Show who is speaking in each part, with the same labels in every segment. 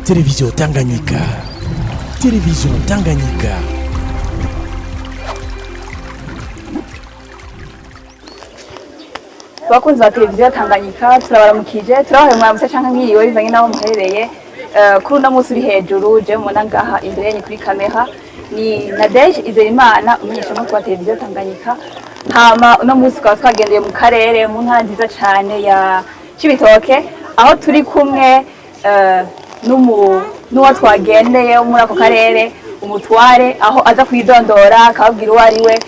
Speaker 1: Televiziyo Tanganyika. Televiziyo Tanganyika.
Speaker 2: Bakunzi ba televiziyo Tanganyika turabaramukije turabahaye mwamutse canke nkiriwe bivanye naho muherereye kuri uno munsi uri hejuru je mubona ngaha imbere yanyu kuri kamera ni Nadege Izerimana umunyeshamakuru wa televiziyo Tanganyika. Hama uno munsi twaba twagendeye mu karere mu ntara nziza cane ya Cibitoke aho turi kumwe n'uwo twagendeye muri ako karere umutware aho aza kwidondora akababwira uwo ari we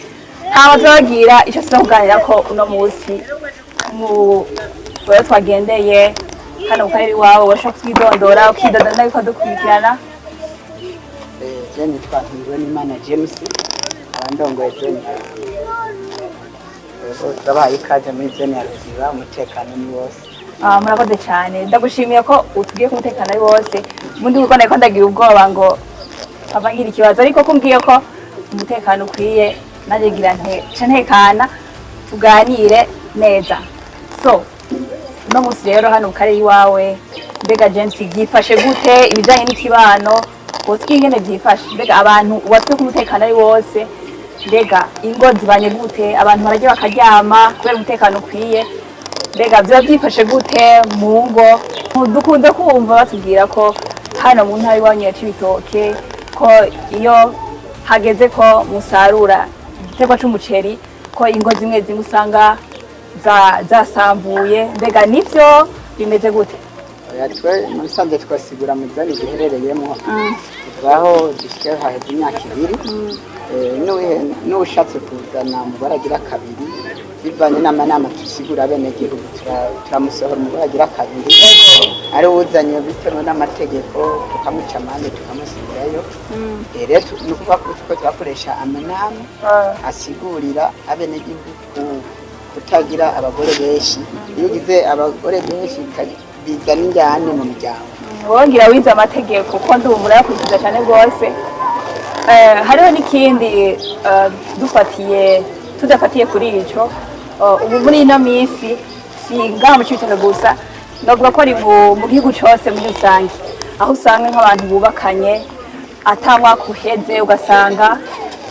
Speaker 2: hama turabagira ico tuza kuganirako uno munsi rero twagendeye hano mu karere iwawe washaka kwidondora ukidondora yuko dukurikirana.
Speaker 3: Je nitwa Nivyo James abandongoye zone turabaye ikaze muri zone ya Ruziba umutekano ni wose.
Speaker 2: Murakoze cyane ndagushimiye ko utugiye ku mutekano ari wose mundi uko nako ndagira ubwoba ngo avangira ikibazo ariko kumbwiye ko umutekano ukwiye naje gira ntekana tuganire neza. So no munsi rero hano mu karere iwawe mbega James gifashe gute ibijanye n'ikibano wotwi ingene byifashe mbega abantu watwe ku mutekano ari wose mbega ingo zibanye gute abantu baraje bakaryama kubera umutekano ukwiye mbega byo byifashe gute mu ngo dukunde kumva batubwira ko hano mu ntara iwanyu ya Cibitoke ko iyo hageze ko musarura igiterwa c'umuceri ko ingo zimwe zimwe usanga zasambuye mbega nivyo bimeze gute?
Speaker 3: Twe musanze twasigura mu zone giherereyemo aho dushike haheze imyaka 2 n'ushatse kuzana mu baragira kabiri bivanye n'amanama tusigura bene gihugu turamusohora mu baragira kabiri ari uzanye bitewe n'amategeko tukamuca amande tukamusubirayo rero nukuvuga ko twakoresha amanama asigurira abene gihugu kutagira abagore benshi iyo ugize abagore benshi bizana injyane mu miryango.
Speaker 2: Wongira wize amategeko ko ndumura yakurikiza cyane rwose. Hariho n'ikindi tudafatiye kuri ico ubu muri ino minsi singaha mu Cibitoke gusa ndavuga ko ari mu gihugu cyose muri rusange aho usanga nk'abantu bubakanye atamwa kuheze ugasanga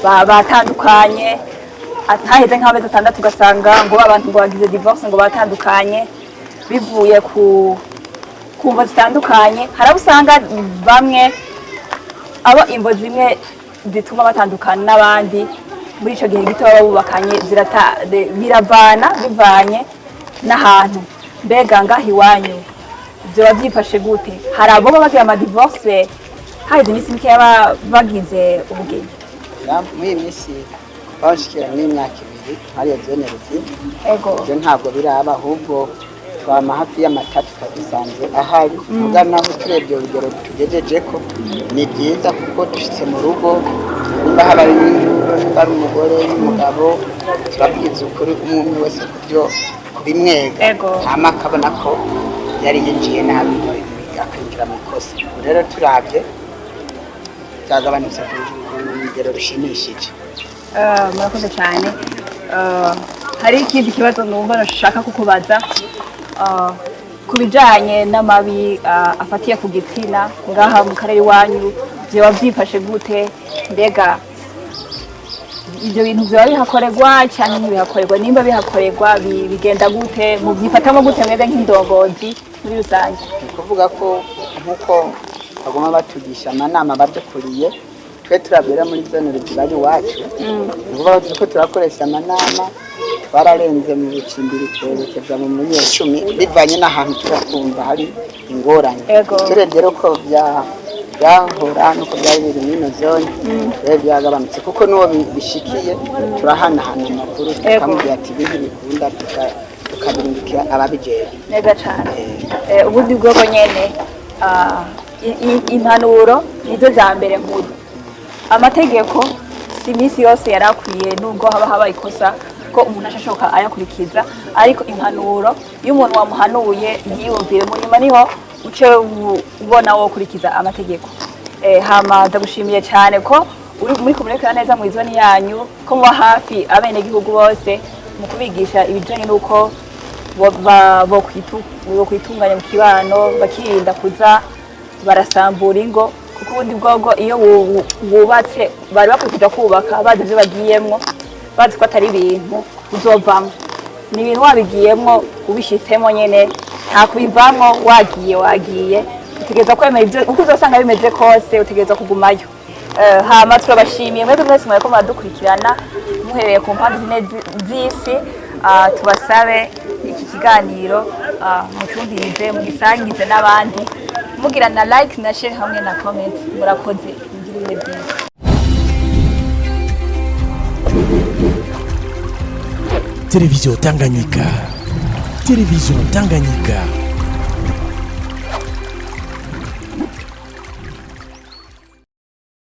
Speaker 2: batandukanye ataheze nk'amezi 6 ugasanga ngo abantu ngo bagize divorce ngo batandukanye bivuye ku kumva zitandukanye. Harabo usanga bamwe abo imvo zimwe zituma batandukana n'abandi muri ico gihe gito baba bubakanye biravana bivanye n'ahantu mbega ngaho iwanyu byo byifashe gute? Hari abo bagira ama divorce haheze imisi mike bagize ubugeni
Speaker 3: muri misi bashikira n'imyaka 2 hariya zone Ruziba. Je ntabwo biraba ahubwo twama hafi y'amatatu kabisanze ahari mugana aho turebye urugero tugejeje ko ni byiza kuko dushitse mu rugo nimba hari umugore umugabo turabwiza ukuri umuntu wese kubyo kubimwega hama akabona ko yari yinjiye nabi akinjira mu kosa. Rero turabye cyagabanutse ku rugero rushimishije.
Speaker 2: Murakoze cyane. Hari ikindi kibazo numva nashaka kukubaza ku bijanye n'amabi afatiye ku gitsina ngaha mu karere iwanyu byo byifashe gute? Mbega ibyo bintu byo bihakorerwa cyane ntibihakorerwa nimba bihakorerwa bigenda gute mu byifatamo gute mweze nk'indongozi muri rusange?
Speaker 3: Kuvuga ko nkuko bagoma batugisha amanama badukuriye twe turabera muri zone Ruziba iwacu kuvuga ko turakoresha amanama bararenze mu bikimbiri twerekeza mu muri 10 bivanye n'ahantu turakumva hari ingorane. Turebye ko byahora nuko byari biri muri zone rero byagabanutse kuko nuwo bishikiye turahanahana amakuru tukamubwira ati bibi bikunda tukabirindikira ababijeye
Speaker 2: neza cyane. Ubundi bwoko nyene impanuro nizo za mbere nkuru amategeko imisi yose yarakwiye nubwo haba ikosa ko umuntu ashashoka ayakurikiza ariko impanuro y'umuntu wamuhanuye yiyumvire mu nyuma niho uce ubona wo kurikiza amategeko. Hama ndagushimiye cyane ko uri muri komunikana neza mu izoni yanyu ko muba hafi abene gihugu bose mu kubigisha ibijanye nuko bokwitunganya mu kibano bakirinda kuza barasambura ingo, kuko ubundi bwogo iyo wubatse bari bakwiye kuja kubaka bazi ivyo bagiyemwo, bazi ko atari ibintu uzovamwo, ni ibintu wabigiyemwo ubishitsemo nyene nta kubivamwo, wagiye utegereza kwemera ivyo uko uzosanga bimeze kose, utegereza kugumayo. Hama turabashimiye mwebwe mwese mwariko muradukurikirana muhereye ku mpande zine z'isi. Tubasabe iki kiganiro mucumvirize, mugisangize n'abandi, mugira na like na share hamwe na comment. Murakoze, mugira ibihe byiza.
Speaker 1: Télévision Tanganyika. Télévision Tanganyika.